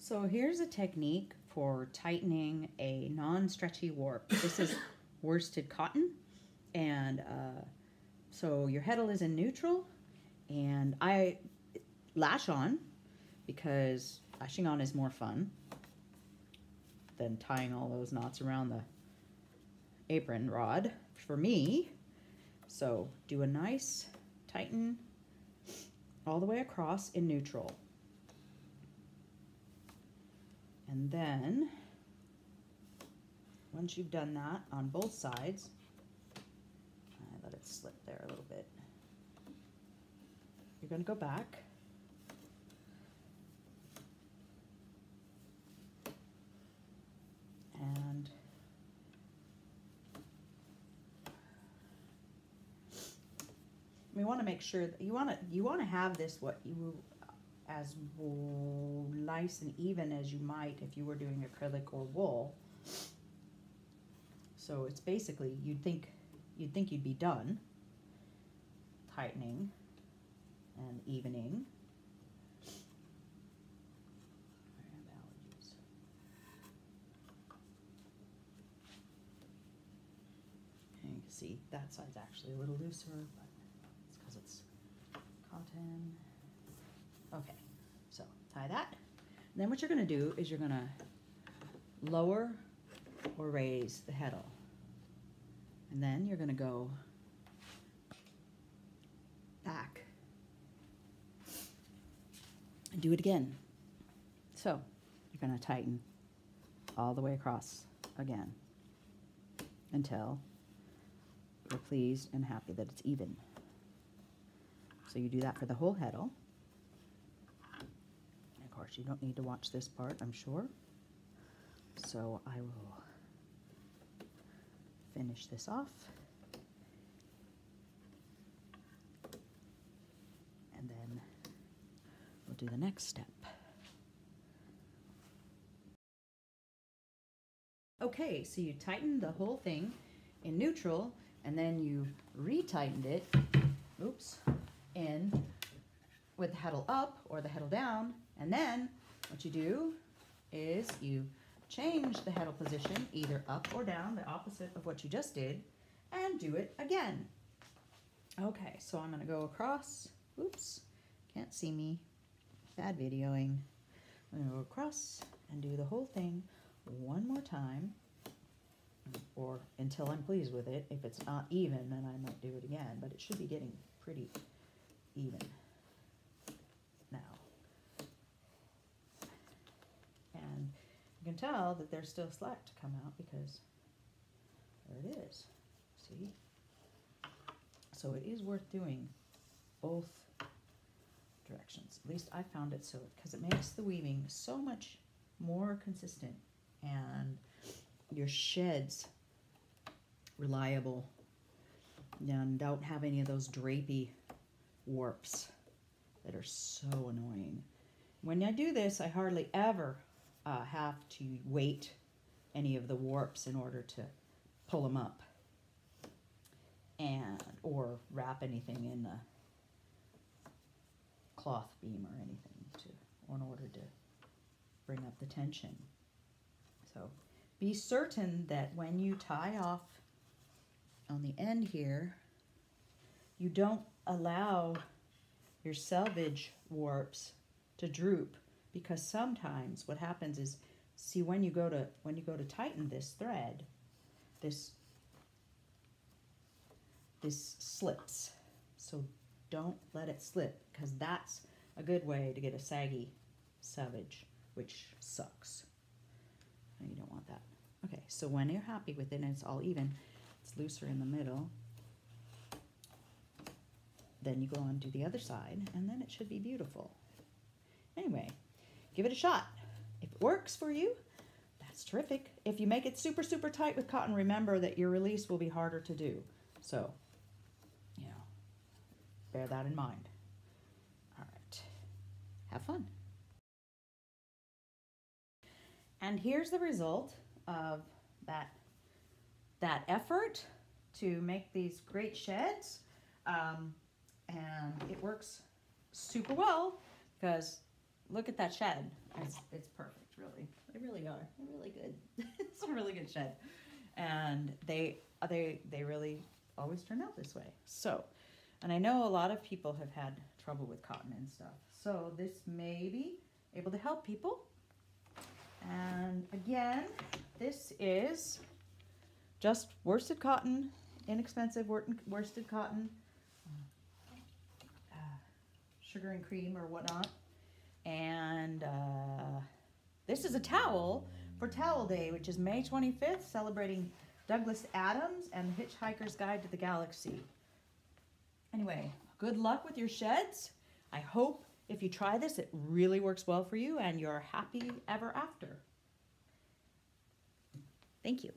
So here's a technique for tightening a non-stretchy warp. This is worsted cotton, and so your heddle is in neutral, and I lash on because lashing on is more fun than tying all those knots around the apron rod for me. So do a nice tighten all the way across in neutral. And then, once you've done that on both sides, I let it slip there a little bit. You're going to go back and we want to make sure that you want to have this as nice and even as you might if you were doing acrylic or wool. So it's basically you'd think you'd be done tightening and evening. And you can see that side's actually a little looser, but it's because it's cotton. Okay, so tie that. And then what you're going to do is you're going to lower or raise the heddle. And then you're going to go back and do it again. So you're going to tighten all the way across again until you're pleased and happy that it's even. So you do that for the whole heddle. Of course, you don't need to watch this part, I'm sure. So I will finish this off. And then we'll do the next step. Okay, so you tightened the whole thing in neutral, and then you re-tightened it, in with the heddle up or the heddle down, and then what you do is you change the heddle position either up or down, the opposite of what you just did, and do it again. Okay, so I'm going to go across. Oops, can't see me. Bad videoing. I'm going to go across and do the whole thing one more time, or until I'm pleased with it. If it's not even, then I might do it again, but it should be getting pretty even now. And you can tell that there's still slack to come out because there it is. See? So it is worth doing both directions. At least I found it so, because it makes the weaving so much more consistent and your sheds reliable and don't have any of those drapey warps that are so annoying. When I do this, I hardly ever have to weight any of the warps in order to pull them up and or wrap anything in the cloth beam or anything in order to bring up the tension. So be certain that when you tie off on the end here, you don't allow your selvage warps to droop, because sometimes what happens is, see, when you go to tighten this thread, this slips. So don't let it slip, because that's a good way to get a saggy selvage, which sucks. And you don't want that. Okay, so when you're happy with it and it's all even, it's looser in the middle, then you go on to the other side, and then it should be beautiful. Anyway, give it a shot. If it works for you, that's terrific. If you make it super, super tight with cotton, remember that your release will be harder to do. So, bear that in mind. All right, have fun. And here's the result of that effort to make these great sheds. And it works super well because look at that shed. It's perfect, really. They really are. They're really good. It's a really good shed. And they really always turn out this way. So, and I know a lot of people have had trouble with cotton and stuff. So this may be able to help people. And again, this is just worsted cotton, inexpensive worsted cotton, sugar and cream or whatnot. And this is a towel for Towel Day, which is May 25th, celebrating Douglas Adams and the Hitchhiker's Guide to the Galaxy. Anyway, good luck with your sheds. I hope if you try this, it really works well for you and you're happy ever after. Thank you.